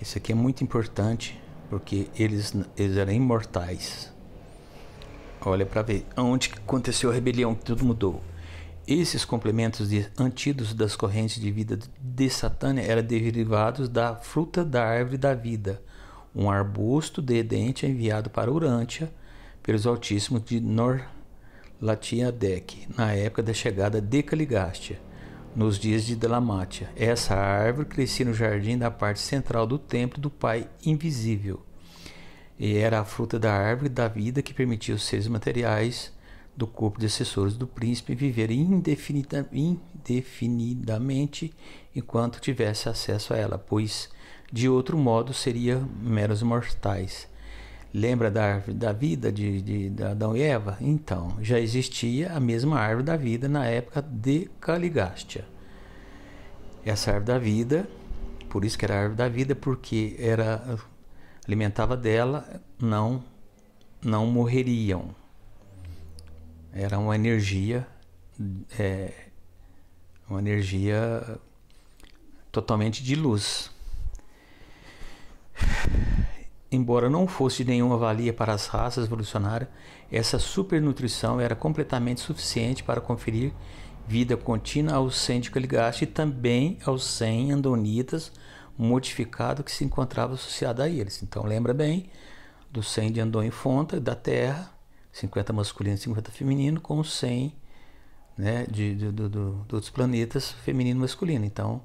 Isso aqui é muito importante porque eles eram imortais. Olha para ver onde que aconteceu a rebelião, que tudo mudou. Esses complementos de antídotos das correntes de vida de Satânia eram derivados da fruta da árvore da vida, um arbusto de dente enviado para Urântia pelos altíssimos de Nor-Latiadec, na época da chegada de Caligástia, nos dias de Delamátia. Essa árvore crescia no jardim da parte central do templo do Pai Invisível, e era a fruta da árvore da vida que permitia os seres materiais do corpo de assessores do príncipe viver indefinidamente enquanto tivesse acesso a ela, pois de outro modo seriam meros mortais. Lembra da árvore da vida de Adão e Eva? Então, já existia a mesma árvore da vida na época de Caligástia. Essa árvore da vida, por isso que era a árvore da vida, porque alimentava dela, não morreriam. Era uma energia totalmente de luz. Embora não fosse de nenhuma valia para as raças evolucionárias, essa supernutrição era completamente suficiente para conferir vida contínua aos 100 de Caligástia e também aos 100 andonitas modificados que se encontravam associados a eles. Então lembra bem do 100 de Andon e Fonta, da Terra, 50 masculino e 50 feminino, com 100, né, de outros planetas, feminino e masculino. Então,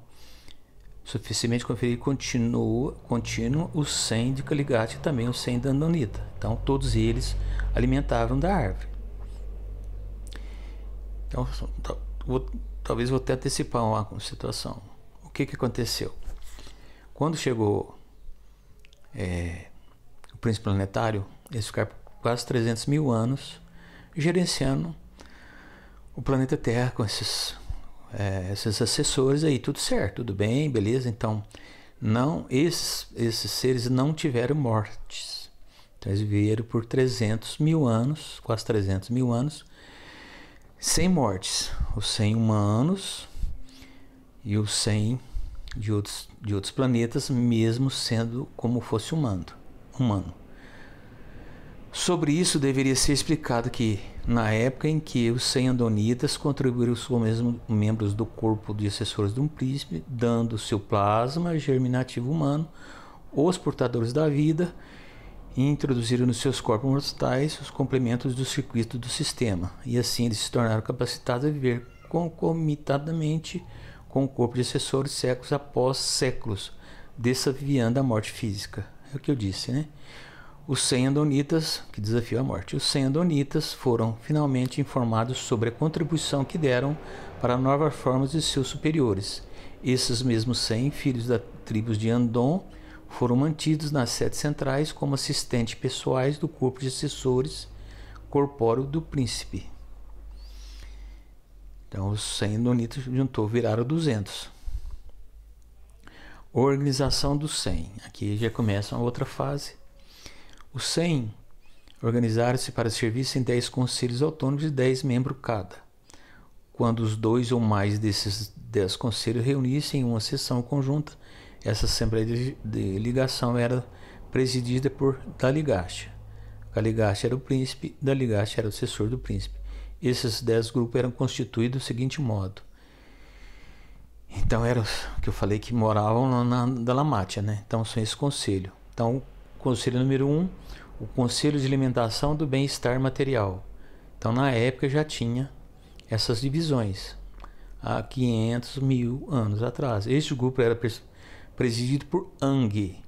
suficientemente conferir contínuo os 100 de Caligástia e também os 100 da Andonita. Então, todos eles alimentavam da árvore. Então, talvez vou até antecipar uma situação. O que aconteceu? Quando chegou o príncipe planetário, eles ficaram quase 300 mil anos gerenciando o planeta Terra com esses assessores aí, tudo certo, tudo bem, beleza. Então, esses seres não tiveram mortes. Então, eles viveram por 300 mil anos, quase 300 mil anos, sem mortes. Os 100 humanos e os 100 de outros planetas, mesmo sendo como fosse humano. Sobre isso, deveria ser explicado que, na época em que os 100 andonitas contribuíram como membros do corpo de assessores de um príncipe, dando seu plasma germinativo humano, os portadores da vida introduziram nos seus corpos mortais os complementos do circuito do sistema, e assim eles se tornaram capacitados a viver concomitantemente com o corpo de assessores séculos após séculos, desafiando a morte física. É o que eu disse, né? Os 100 andonitas, que desafiam a morte. Os 100 andonitas foram finalmente informados sobre a contribuição que deram para novas formas de seus superiores. Esses mesmos 100 filhos das tribos de Andon foram mantidos nas sedes centrais como assistentes pessoais do corpo de assessores corpóreo do príncipe. Então, os 100 andonitas viraram 200. Organização dos 100. Aqui já começa uma outra fase. Os 100 organizaram-se para serviço em 10 conselhos autônomos de 10 membros cada. Quando os 2 ou mais desses 10 conselhos reunissem em uma sessão conjunta, essa assembleia de ligação era presidida por Caligástia. Caligástia era o príncipe, Caligástia era o assessor do príncipe. Esses 10 grupos eram constituídos do seguinte modo. Então, era o que eu falei que moravam na Dalamátia, né? Então, são esse conselho. Então, conselho número 1, o Conselho de Alimentação do Bem-Estar Material. Então, na época já tinha essas divisões, há 500 mil anos atrás. Este grupo era presidido por Ang.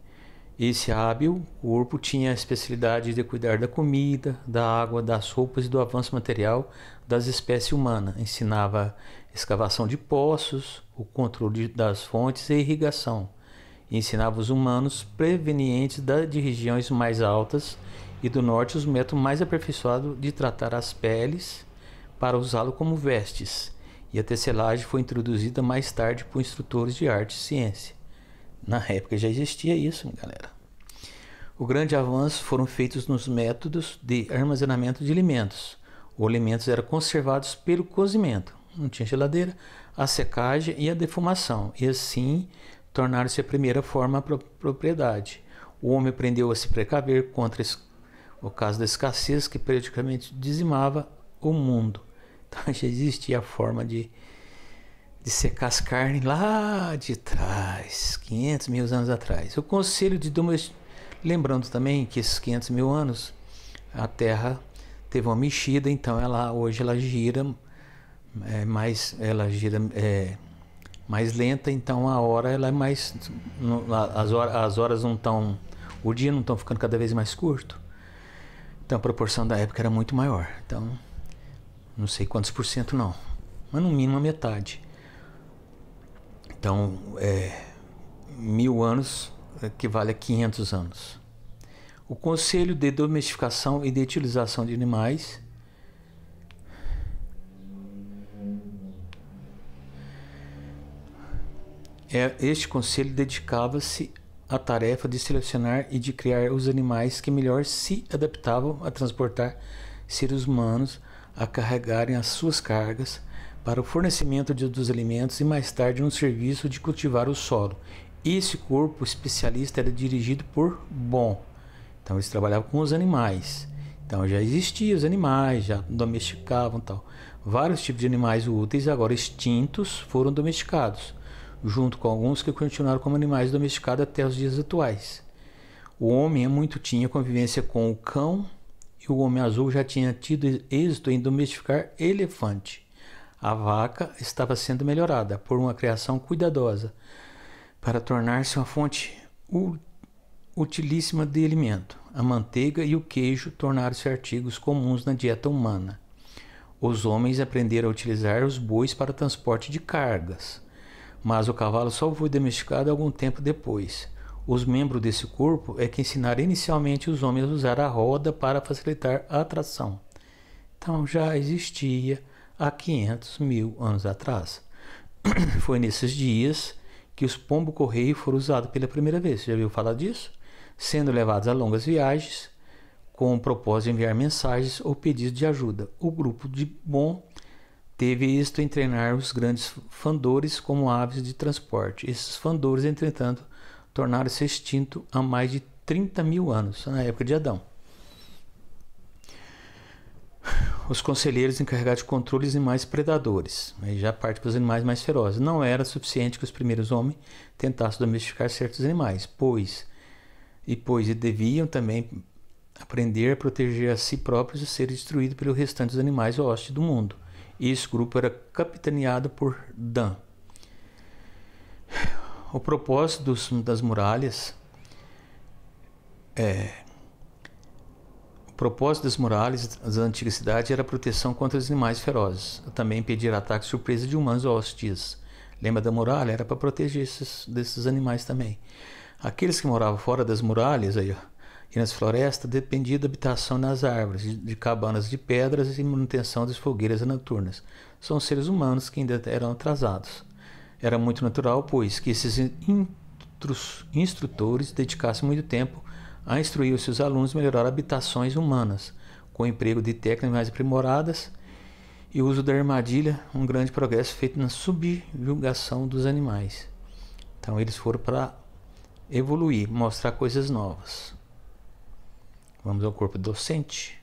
Esse hábil corpo tinha a especialidade de cuidar da comida, da água, das roupas e do avanço material das espécies humanas. Ensinava escavação de poços, o controle das fontes e irrigação. Ensinava os humanos provenientes de regiões mais altas e do norte os métodos mais aperfeiçoados de tratar as peles para usá-lo como vestes. E a tecelagem foi introduzida mais tarde por instrutores de arte e ciência. Na época já existia isso, galera. O grande avanço foram feitos nos métodos de armazenamento de alimentos. Os alimentos eram conservados pelo cozimento, não tinha geladeira, a secagem e a defumação. E assim tornaram-se a primeira forma da propriedade. O homem aprendeu a se precaver contra o caso da escassez que praticamente dizimava o mundo. Então já existia a forma de secar as carnes lá de trás, 500 mil anos atrás. O conselho de domesticação, lembrando também que esses 500 mil anos, a Terra teve uma mexida, então hoje ela gira mais lenta, então a hora ela é mais, as horas não estão, o dia não estão ficando cada vez mais curto. Então a proporção da época era muito maior. Então não sei quantos por cento não, mas no mínimo a metade. Então 1000 anos equivale a 500 anos. O Conselho de Domesticação e de Utilização de Animais este conselho dedicava-se à tarefa de selecionar e de criar os animais que melhor se adaptavam a transportar seres humanos, a carregarem as suas cargas para o fornecimento dos alimentos e mais tarde no serviço de cultivar o solo. Esse corpo especialista era dirigido por Bon. Então eles trabalhavam com os animais. Então já existiam os animais, já domesticavam tal. Vários tipos de animais úteis agora extintos foram domesticados, junto com alguns que continuaram como animais domesticados até os dias atuais. O homem tinha convivência com o cão e o homem azul já tinha tido êxito em domesticar elefante. A vaca estava sendo melhorada por uma criação cuidadosa para tornar-se uma fonte utilíssima de alimento. A manteiga e o queijo tornaram-se artigos comuns na dieta humana. Os homens aprenderam a utilizar os bois para transporte de cargas, mas o cavalo só foi domesticado algum tempo depois. Os membros desse corpo que ensinaram inicialmente os homens a usar a roda para facilitar a tração. Então já existia há 500 mil anos atrás. Foi nesses dias que os pombo-correio foram usados pela primeira vez. Você já ouviu falar disso? Sendo levados a longas viagens com o propósito de enviar mensagens ou pedidos de ajuda. O grupo de Bon teve êxito em treinar os grandes fandores como aves de transporte. Esses fandores, entretanto, tornaram-se extintos há mais de 30 mil anos, na época de Adão. Os conselheiros encarregados de controle dos animais predadores, aí já parte para os animais mais ferozes. Não era suficiente que os primeiros homens tentassem domesticar certos animais, pois deviam também aprender a proteger a si próprios e ser destruídos pelo restante dos animais hostis do mundo. Esse grupo era capitaneado por Dan. O propósito das muralhas da antiga cidade era a proteção contra os animais ferozes, também impedir ataques surpresa de humanos hostis. Lembra da muralha? Era para proteger desses animais também. Aqueles que moravam fora das muralhas e nas florestas dependiam da habitação nas árvores, de cabanas de pedras e manutenção das fogueiras noturnas. São seres humanos que ainda eram atrasados. Era muito natural, pois, que esses instrutores dedicassem muito tempo a instruir os seus alunos a melhorar habitações humanas, com o emprego de técnicas mais aprimoradas e o uso da armadilha, um grande progresso feito na subjugação dos animais. Então eles foram para evoluir, mostrar coisas novas. Vamos ao corpo docente.